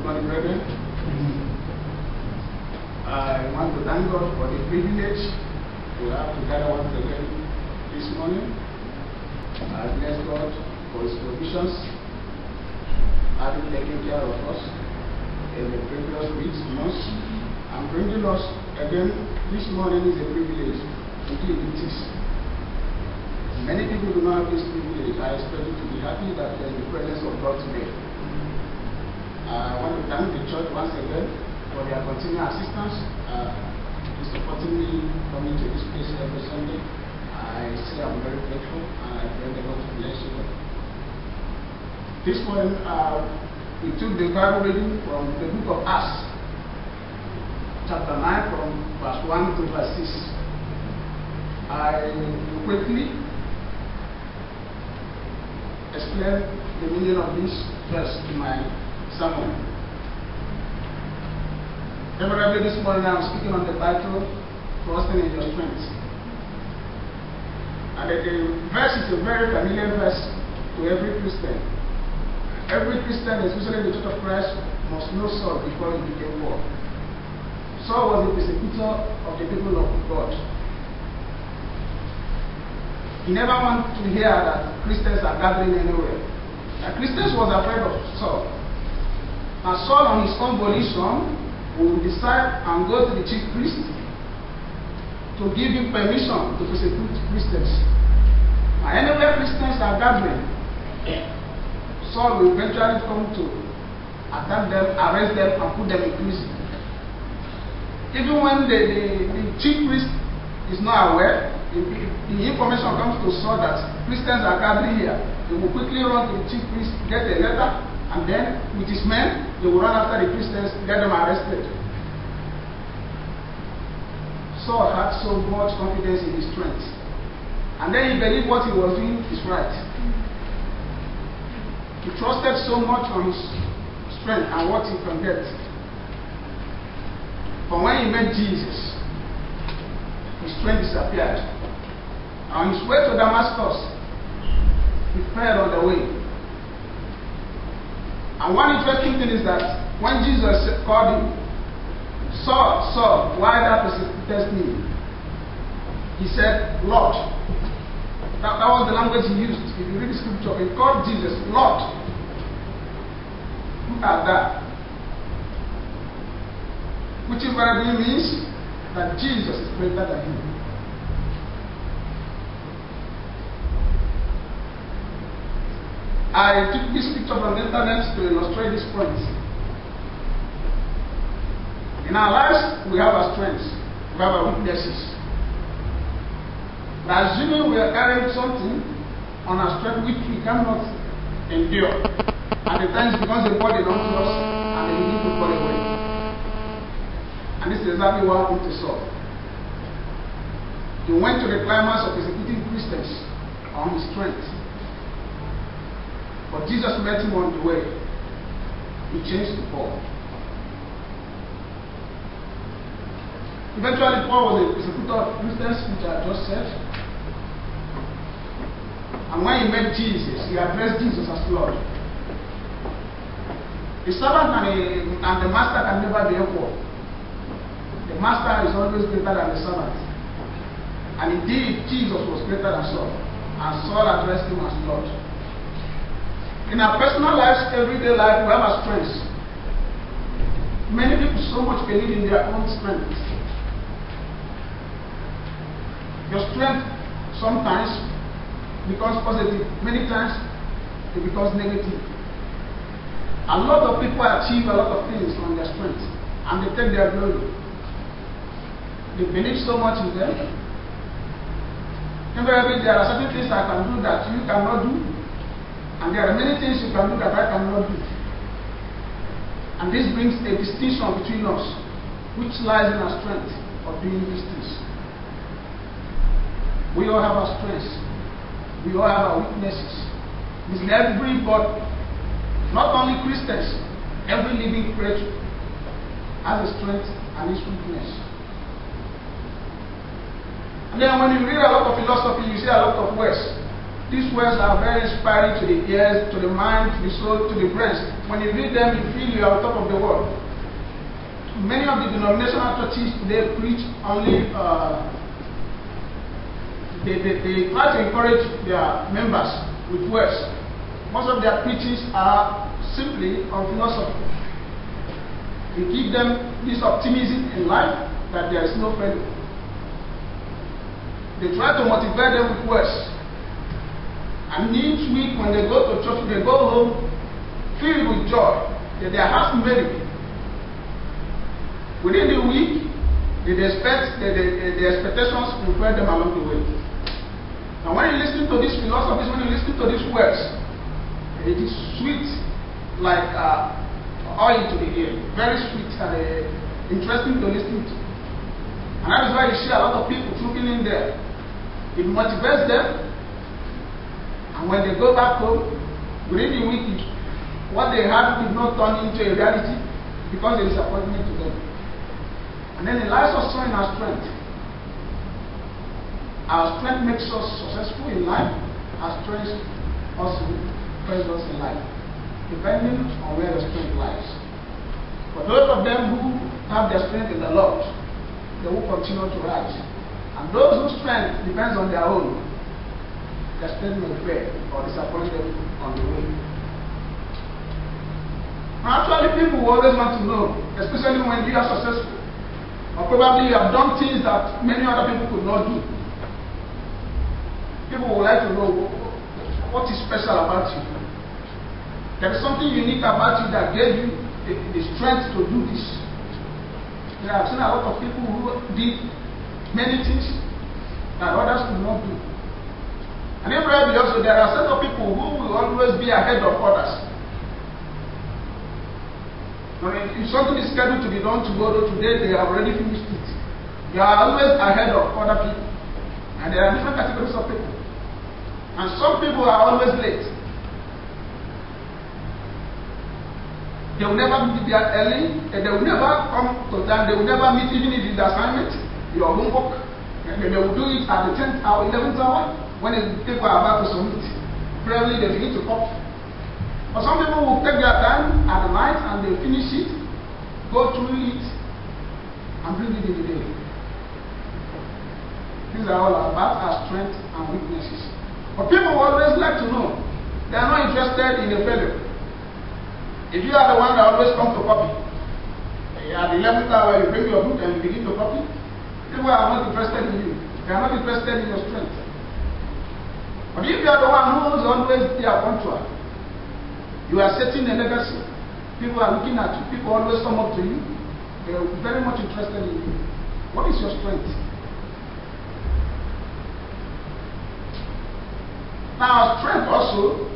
Good morning, brethren. I want to thank God for the privilege to have to gather once again this morning. I bless God for His provisions, having taken care of us in the previous weeks, months, and bringing us again this morning is a privilege. Indeed, it is. Many people do not have this privilege. I expect you to be happy that you are in the presence of God today. I want to thank the church once again for their continued assistance in supporting me coming to this place every Sunday. I say I'm very grateful and I pray the Lord to bless you. This morning we took the Bible reading from the book of Acts, chapter 9 from verse 1 to verse 6. I will quickly explain the meaning of this verse in my sermon. Every this morning I'm speaking on the title, Trusting in Your Strength. And the verse is a very familiar verse to every Christian. Every Christian, especially in the Church of Christ, must know Saul before he became Paul. Saul was a persecutor of the people of God. He never wanted to hear that Christians are gathering anywhere. And Christians was afraid of Saul. And Saul, on his own volition, will decide and go to the chief priest to give him permission to persecute Christians. And anywhere Christians are gathering, Saul will eventually come to attack them, arrest them, and put them in prison. Even when the chief priest is not aware, if the information comes to Saul that Christians are gathering here, he will quickly run to the chief priest, get a letter, and then with his men, they will run after the Christians, get them arrested. Saul had so much confidence in his strength. And then he believed what he was doing is right. He trusted so much on his strength and what he can get. But when he met Jesus, his strength disappeared. On his way to Damascus, he fell on the way. And one interesting thing is that when Jesus called him, Saul, Saul, why thou persecutest me? He said, Lord. That was the language he used. If you read the scripture, he called Jesus Lord. Look at that. Which invariably means that Jesus is greater than him. I took this picture from the internet to illustrate this point. In our lives, we have our strengths, we have our weaknesses. But assuming we are carrying something on our strength which we cannot endure, and the times becomes a burden unto us, and then we need to fall away. And this is exactly what happened to Saul. He went to the climax of persecuting Christians on his strength. But Jesus met him on the way. He changed to Paul. Eventually, Paul was a persecutor of Christians, which I just said. And when he met Jesus, he addressed Jesus as Lord. The servant and the master can never be equal. The master is always greater than the servant. And indeed, Jesus was greater than Saul. And Saul addressed him as Lord. In our personal lives, everyday life, we have our strengths. Many people so much believe in their own strength. Your strength sometimes becomes positive, many times it becomes negative. A lot of people achieve a lot of things from their strength and they take their glory. They believe so much in them. Invariably, there are certain things I can do that you cannot do. And there are many things you can do that I cannot do. And this brings a distinction between us, which lies in our strength of doing these things. We all have our strengths. We all have our weaknesses. This is everybody, not only Christians, every living creature has a strength and its weakness. And then when you read a lot of philosophy, you see a lot of words. These words are very inspiring to the ears, to the mind, to the soul, to the brains. When you read them, you feel you are on top of the world. Many of the denominational churches today preach only, they try to encourage their members with words. Most of their preachings are simply on philosophy. They give them this optimism in life that there is no failure. They try to motivate them with words. And each week when they go to church, they go home filled with joy, that their hearts merry. Within the week, the expectations prepare them along the way. And when you listen to these philosophies, when you listen to these words, it is sweet like oil to the ear. Very sweet and interesting to listen to. And that is why you see a lot of people trooping in there. It motivates them. And when they go back home, within the week, what they had did not turn into a reality because of disappointment to them. And then it lies us in our strength. Our strength makes us successful in life. Our strength also praise us in life, depending on where the strength lies. For those of them who have their strength in the Lord, they will continue to rise. And those whose strength depends on their own, their strength may fail or disappoint them on the way. Actually, people will always want to know, especially when you are successful, or probably you have done things that many other people could not do. People would like to know what is special about you. There is something unique about you that gave you the strength to do this. I have seen a lot of people who did many things that others could not do. And invariably also there are a set of people who will always be ahead of others. If something is scheduled to be done tomorrow, today they have already finished it. You are always ahead of other people. And there are different categories of people. And some people are always late. They will never be there early, and they will never come to time, they will never meet even if it's the assignment, your homework. And they will do it at the 10th hour, 11th hour, when the people are about to submit. Probably they begin to copy. But some people will take their time at the night and they finish it, go through it, and bring it in the day. These are all about our strengths and weaknesses. But people always like to know. They are not interested in a failure. If you are the one that always comes to copy, at the 11th hour you bring your book and you begin to copy, people are not interested in you. They are not interested in your strength. But if you are the one who is always there punctual, you are setting a legacy. People are looking at you. People always come up to you. They are very much interested in you. What is your strength? Now, strength also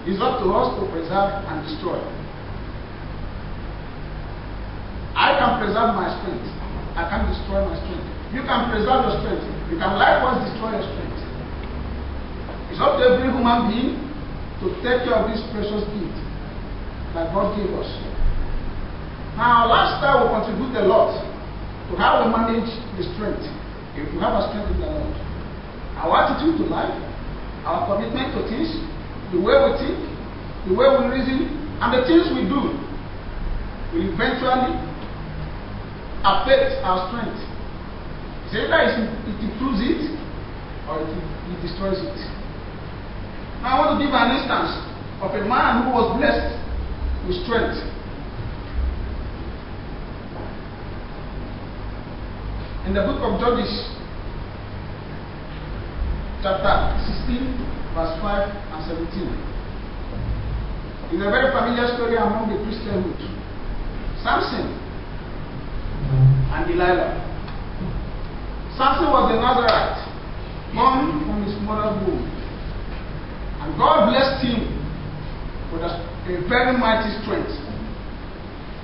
is up to us to preserve and destroy. I can preserve my strength. I can destroy my strength. You can preserve your strength. You can likewise destroy your strength. It's up to every human being to take care of this precious gift that God gave us. Now, our lifestyle will contribute a lot to how we manage the strength, if we have a strength in the Lord. Our attitude to life, our commitment to things, the way we think, the way we reason, and the things we do will eventually affect our strength. It's either it improves it or it destroys it. Now I want to give an instance of a man who was blessed with strength. In the book of Judges, chapter 16, verse 5 and 17. It's a very familiar story among the Christianhood. Samson and Delilah. Samson was a Nazarite, born from his mother's womb. And God blessed him with a very mighty strength.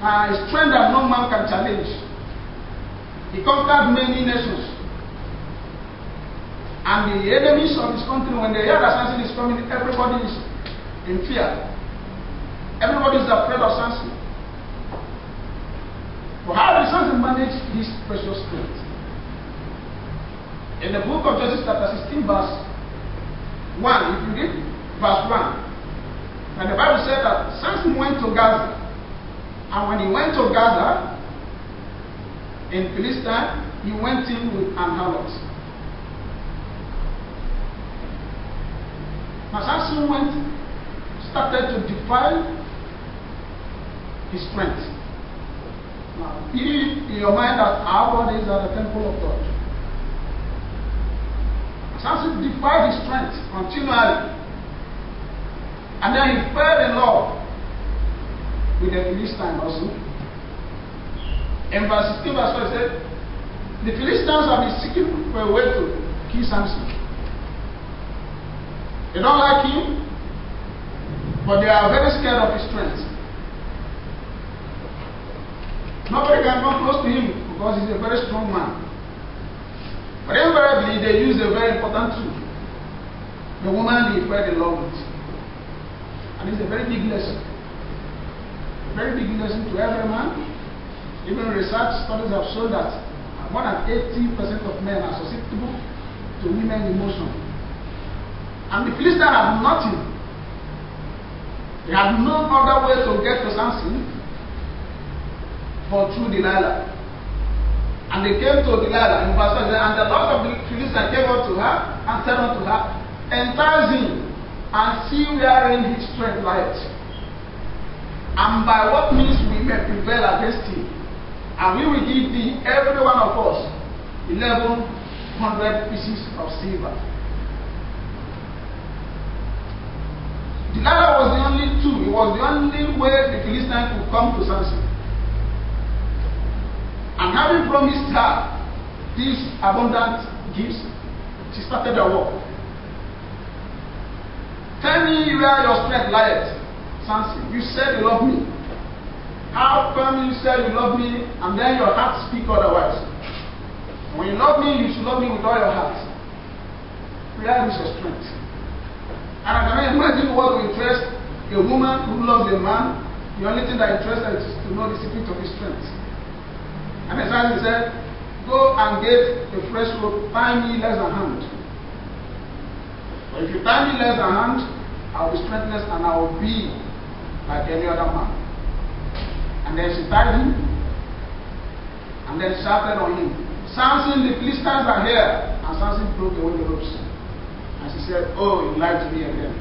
A strength that no man can challenge. He conquered many nations. And the enemies of his country, when they hear that Samson is coming, everybody is in fear. Everybody is afraid of Samson. But how did Samson manage this precious strength? In the book of Judges chapter 16 verse 1, if you read verse 1, and the Bible said that Samson went to Gaza. And when he went to Gaza, in Philistine, he went in with an harlot. Now Samson started to defile his strength. Now, keep in your mind that our bodies are the temple of God. Samson defied his strength continually. And then he fell in love with the Philistine also. In verse 16, verse 4, it said, the Philistines have been seeking for a way to kill Samson. They don't like him, but they are very scared of his strength. Nobody can come close to him because he's a very strong man. But invariably, they use a very important tool. The woman he fell in love with. And it's a very big lesson. A very big lesson to every man. Even research studies have shown that more than 80% of men are susceptible to women's emotion. And the Philistines have nothing. They had no other way to get to Samson but through Delilah. And they came to Delilah in verse 1, and the Lord of the Philistines came up to her and said unto her, entice him and see wherein his strength lieth, and by what means we may prevail against him. And we will give thee, every one of us, 1,100 pieces of silver. Delilah was the only tool. It was the only way the Philistines could come to Samson. And having promised her these abundant gifts, she started her work. Tell me where your strength lieth, Samson. You said you love me. How come you said you love me and then your heart speak otherwise? When you love me, you should love me with all your heart. Where is your strength? And I can imagine what will interest a woman who loves a man. The only thing that interests her is to know the secret of his strength. And as Samson said, go and get a fresh rope, tie me less than hand. But if you tie me less than hand, I will be strengthless and I will be like any other man. And then she tied him, and then shouted on him, Samson, the Philistines are here. And Samson broke away the ropes. And she said, oh, you lied to me again.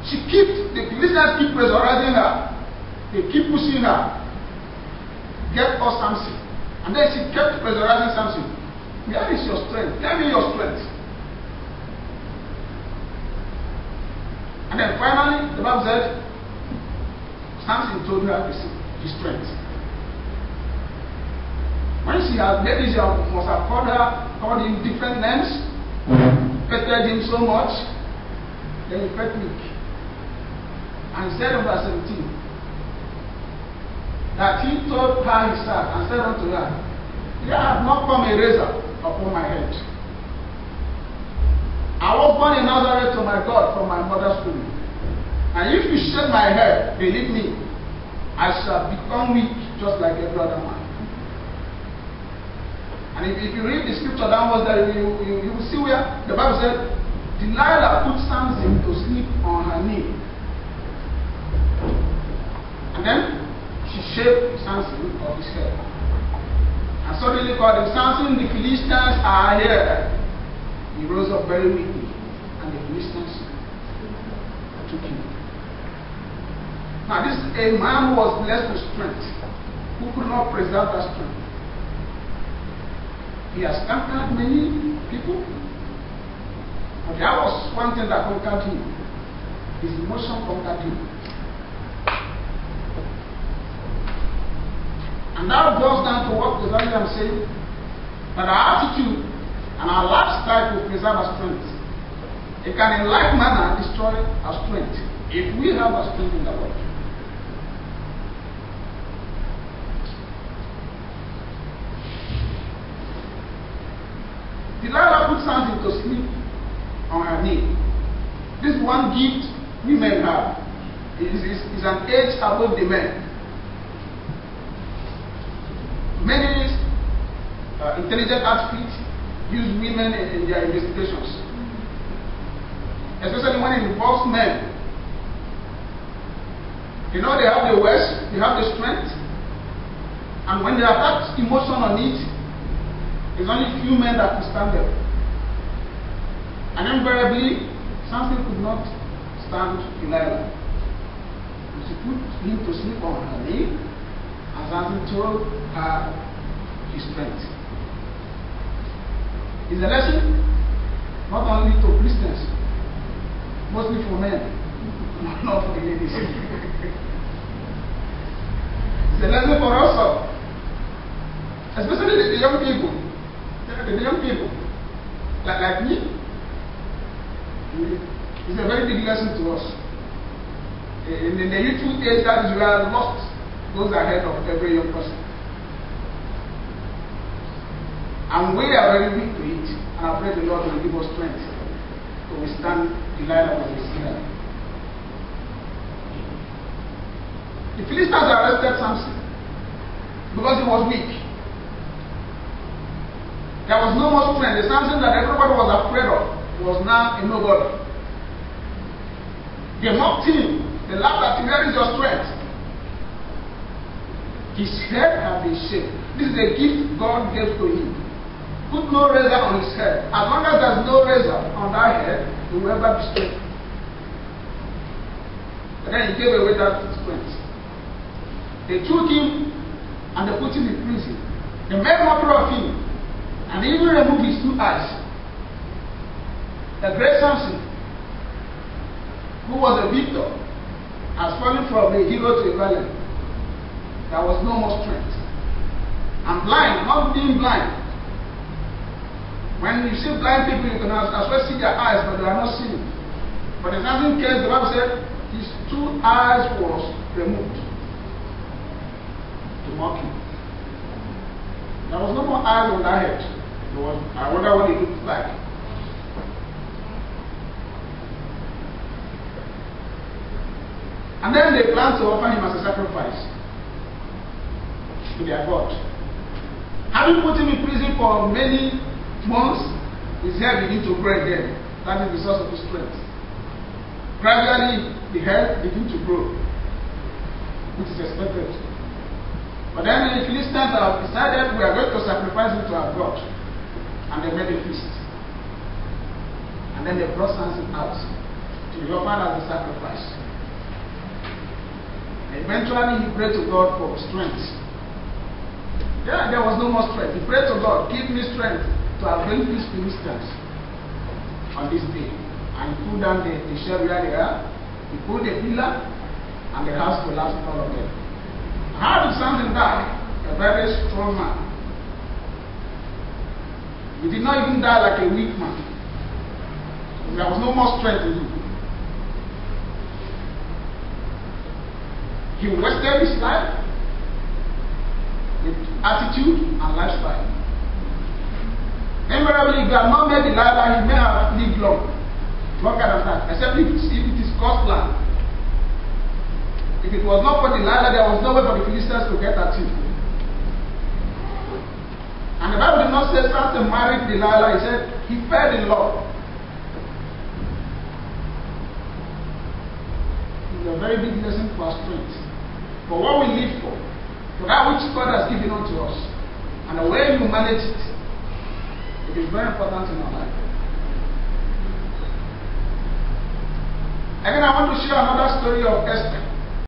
The Philistines keep pressurizing her. They keep pushing her. Get us Samson. And then she kept pressurizing Samson. Where is your strength? Tell me your strength. And then finally, the Bible said, Samson told her his strength. When she had made this, she must have called him different names, petted him so much, then he felt weak. And he said in verse 17, that he told her his heart and said unto her, there hath not come a razor upon my head. I was born in Nazareth to my God from my mother's womb. And if you shave my hair, believe me, I shall become weak just like every other man. And if you read the scripture downwards there, you will see where the Bible said, Delilah put Samson to sleep on her knee. And then she shaved Samson of his hair. And suddenly called him, Samson, the Philistines are here. He rose up very weakly, and the Philistines took him. Now this is a man who was blessed with strength, who could not preserve that strength. He has conquered many people, but there was one thing that conquered him. His emotion conquered him. And that boils down to what exactly I'm saying, that our attitude and our lifestyle will preserve our strength. It can in like manner destroy our strength if we have our strength in the Lord. Delilah put Samson to sleep on her knee. This one gift women have is an age above the men. Many intelligent outfits use women in their investigations, especially when it involves men. You know, they have the words, they have the strength, and when they attach emotion on it, it's only few men that could stand them. And invariably, Samson could not stand Delilah. She put him to sleep on her knee, and Samson told her his strength. It's a lesson not only to Christians, mostly for men, not for the ladies. It's a lesson for us all, especially the young people. The young people, like me. It's a very big lesson to us. In the youthful age, that is where lost goes ahead of every young person. And we are very weak to it, and I pray the Lord will give us strength to withstand Delilah when we see her. The Philistines arrested Samson because he was weak. There was no more strength. The Samson that everybody was afraid of was now a nobody. They mocked him. They laughed at him. Where is your strength? His head had been shaved. This is a gift God gave to him. Put no razor on his head. As long as there's no razor on that head, he will ever be straight. But then he gave away that strength. They took him and they put him in prison. They made mockery of him and they even removed his 2 eyes. The great Samson, who was a victor, has fallen from a hero to a villain. There was no more strength. And blind, not being blind. When you see blind people, you can as well see their eyes, but they are not seeing. But in Samson's case, the Bible said his 2 eyes was removed to mock him. There was no more eyes on that head. I wonder what it looked like. And then they planned to offer him as a sacrifice to their God. Having put him in prison for many months, his hair began to grow again. That is the source of his strength. Gradually, the hair began to grow, which is expected. But then the Philistines have decided we are going to sacrifice him to our God. And they made a feast. And then they brought Samson out to be offered as a sacrifice. Eventually, he prayed to God for strength. Yeah, there was no more strength. He prayed to God, give me strength to avenge these Philistines on this day. And he pulled down the shed where they are. He pulled the pillar, and the house collapsed all of them. How did Samson die? A very strong man. He did not even die like a weak man. There was no more strength in him. He wasted his life with attitude and lifestyle. Invariably, if he had not met Delilah, he may have lived longer than that, except if it is God's plan. If it was not for Delilah, there was no way for the Philistines to get at him. And the Bible did not say Samson married Delilah, he said he fell in love. It's a very big lesson for our strength. For what we live for that which God has given unto us, and the way you manage it, it is very important in our life. Again, I want to share another story of Esther.